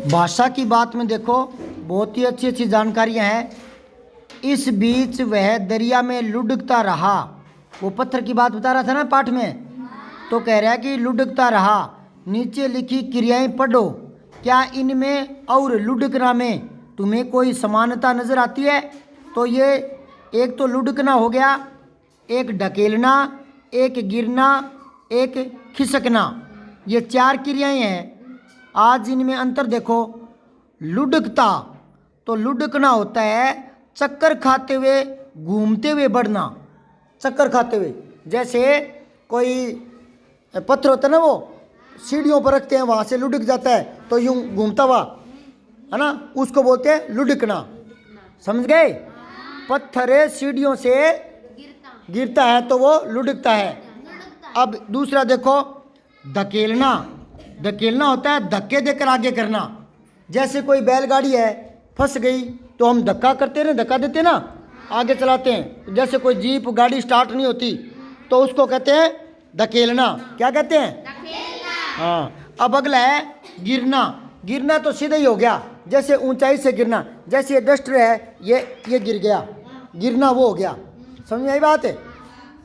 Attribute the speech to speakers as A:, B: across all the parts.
A: भाषा की बात में देखो बहुत ही अच्छी अच्छी जानकारियां हैं। इस बीच वह दरिया में लुढ़कता रहा। वो पत्थर की बात बता रहा था ना पाठ में, तो कह रहा है कि लुढ़कता रहा। नीचे लिखी क्रियाएं पढ़ो, क्या इनमें और लुढ़कना में तुम्हें कोई समानता नजर आती है? तो ये एक तो लुढ़कना हो गया, एक ढकेलना, एक गिरना, एक खिसकना, ये 4 क्रियाएं हैं। आज इनमें अंतर देखो। लुढ़कता, तो लुढ़कना होता है चक्कर खाते हुए, घूमते हुए बढ़ना। चक्कर खाते हुए, जैसे कोई पत्थर होता है ना, वो सीढ़ियों पर रखते हैं, वहाँ से लुढ़क जाता है तो यूं घूमता हुआ, है ना, उसको बोलते हैं लुढ़कना। समझ गए? पत्थर सीढ़ियों से गिरता है तो वो लुढ़कता है। अब दूसरा देखो, धकेलना। धकेलना होता है धक्के देकर आगे करना। जैसे कोई बैलगाड़ी है, फंस गई तो हम धक्का करते हैं ना, धक्का देते हैं ना, आगे चलाते हैं। जैसे कोई जीप गाड़ी स्टार्ट नहीं होती तो उसको कहते हैं धकेलना। क्या कहते हैं? हाँ। अब अगला है गिरना। गिरना तो सीधा ही हो गया, जैसे ऊंचाई से गिरना। जैसे ये डस्टर है, ये गिर गया, गिरना वो हो गया। समझ में आई बात है?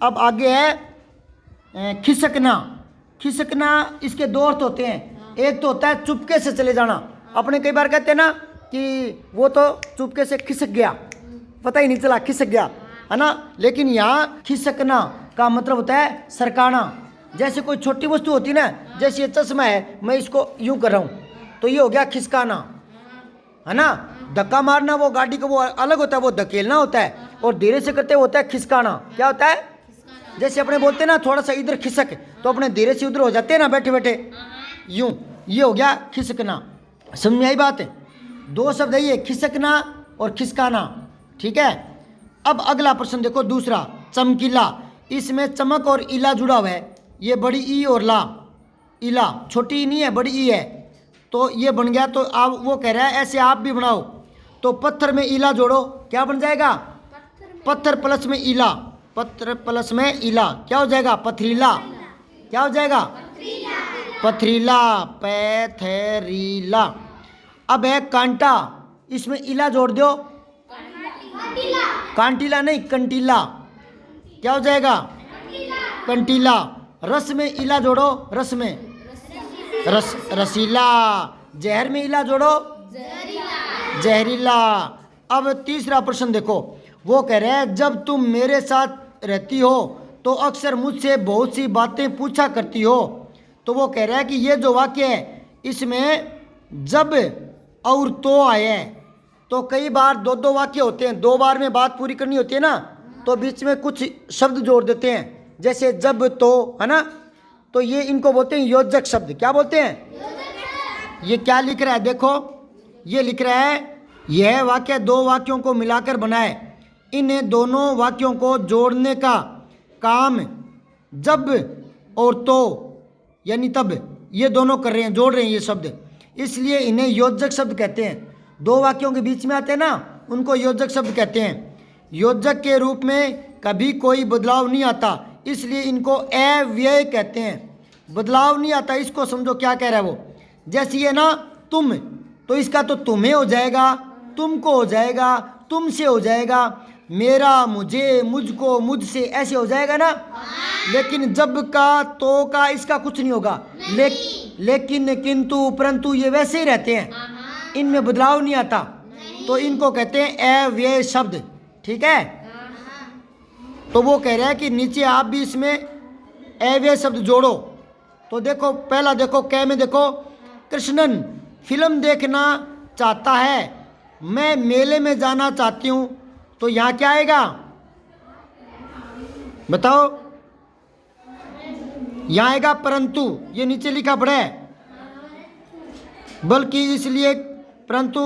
A: अब आगे है खिसकना। खिसकना, इसके 2 अर्थ होते हैं। एक तो होता है चुपके से चले जाना। अपने कई बार कहते हैं ना कि वो तो चुपके से खिसक गया, पता ही नहीं चला खिसक गया, है ना। लेकिन यहाँ खिसकना का मतलब होता है सरकाना। जैसे कोई छोटी वस्तु होती है ना, जैसे ये चश्मा है, मैं इसको यूं कर रहा हूँ तो ये हो गया खिसकाना, है ना। धक्का मारना वो गाड़ी को वो अलग होता है, वो धकेलना होता है। और धीरे से करते होता है खिसकाना। क्या होता है? जैसे अपने बोलते हैं ना थोड़ा सा इधर खिसक, तो अपने धीरे से उधर हो जाते हैं ना बैठे बैठे यूं, ये हो गया खिसकना। समझ में आई बात है? 2 शब्द है ये, खिसकना और खिसकाना। ठीक है। अब अगला प्रश्न देखो, दूसरा चमकीला। इसमें चमक और इला जुड़ा हुआ है। ये बड़ी ई और ला, इला छोटी ई नहीं है, बड़ी ई है, तो ये बन गया। तो आप वो कह रहा है ऐसे आप भी बनाओ। तो पत्थर में इला जोड़ो, क्या बन जाएगा? पत्थर प्लस में इला, पत्थर प्लस में इला क्या हो जाएगा? पथरीला। क्या हो जाएगा? पथरीला, पैथरीला। अब है कांटा, इसमें इला जोड़ दो, कांटीला नहीं कंटीला। क्या हो जाएगा? कंटीला। रस में इला जोड़ो, रस में रसीला। जहर में इला जोड़ो, जहरीला। अब तीसरा प्रश्न देखो, वो कह रहे हैं जब तुम मेरे साथ रहती हो तो अक्सर मुझसे बहुत सी बातें पूछा करती हो। तो वो कह रहा है कि ये जो वाक्य है इसमें जब और तो आए हैं। तो कई बार 2 वाक्य होते हैं, 2 बार में बात पूरी करनी होती है ना, तो बीच में कुछ शब्द जोड़ देते हैं, जैसे जब, तो, है ना। तो ये इनको बोलते हैं योजक शब्द। क्या बोलते हैं? ये क्या लिख रहा है देखो, ये लिख रहा है यह वाक्य 2 वाक्यों को मिलाकर बनाए। इन दोनों वाक्यों को जोड़ने का काम जब और तो यानी तब, ये दोनों कर रहे हैं, जोड़ रहे हैं ये शब्द, इसलिए इन्हें योजक शब्द कहते हैं। 2 वाक्यों के बीच में आते हैं ना, उनको योजक शब्द कहते हैं। योजक के रूप में कभी कोई बदलाव नहीं आता, इसलिए इनको अव्यय कहते हैं। बदलाव नहीं आता, इसको समझो क्या कह रहा है वो। जैसे ये ना तुम, तो इसका तो तुम्हें हो जाएगा, तुमको हो जाएगा, तुमसे हो जाएगा, मेरा, मुझे, मुझको, मुझसे, ऐसे हो जाएगा ना। लेकिन जब का, तो का, इसका कुछ नहीं होगा। लेकिन, किंतु, परंतु ये वैसे ही रहते हैं, इनमें बदलाव नहीं आता। तो इनको कहते हैं अव्यय शब्द। ठीक है। तो वो कह रहा है कि नीचे आप भी इसमें अव्यय शब्द जोड़ो। तो देखो, पहला देखो, कै में देखो, कृष्णन फिल्म देखना चाहता है, मैं मेले में जाना चाहती हूँ। तो यहाँ क्या आएगा बताओ? यहाँ आएगा परंतु, ये नीचे लिखा पड़ा है, बल्कि इसलिए परंतु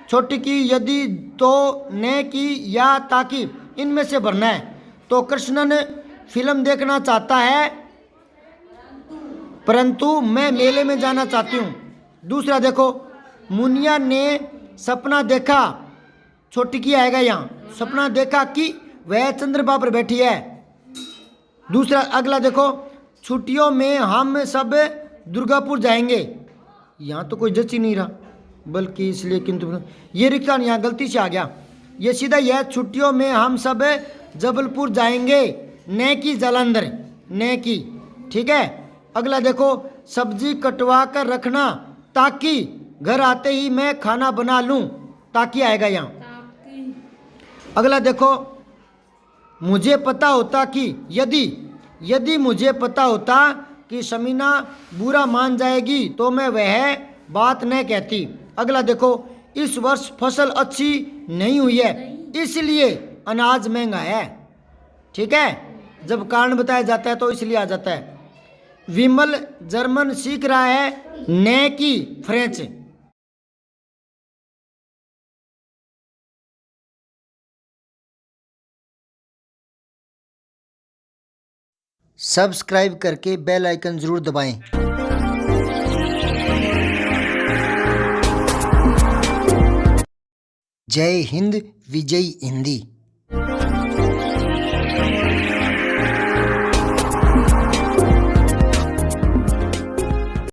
A: छोटी की, यदि, तो, ने की या ताकि, इनमें से भरना है। तो कृष्णन फिल्म देखना चाहता है परंतु मैं मेले में जाना चाहती हूँ। दूसरा देखो, मुनिया ने सपना देखा, छोटी की आएगा यहाँ, सपना देखा कि वह चंद्रमा पर बैठी है। दूसरा अगला देखो, छुट्टियों में हम सब दुर्गापुर जाएंगे। यहाँ तो कोई जच ही नहीं रहा, बल्कि इसलिए किंतु, ये रिक्ता यहाँ गलती से आ गया, ये सीधा यह छुट्टियों में हम सब जबलपुर जाएंगे, न कि जालंधर, न कि, ठीक है। अगला देखो, सब्जी कटवा कर रखना ताकि घर आते ही मैं खाना बना लूं, ताकि आएगा यहाँ। अगला देखो, मुझे पता होता कि यदि मुझे पता होता कि शमीना बुरा मान जाएगी तो मैं वह बात न कहती। अगला देखो, इस वर्ष फसल अच्छी नहीं हुई है इसलिए अनाज महंगा है, ठीक है। जब कारण बताया जाता है तो इसलिए आ जाता है। विमल जर्मन सीख रहा है न कि फ्रेंच। सब्सक्राइब करके बेल आइकन जरूर दबाएं। जय हिंद, विजय हिंदी।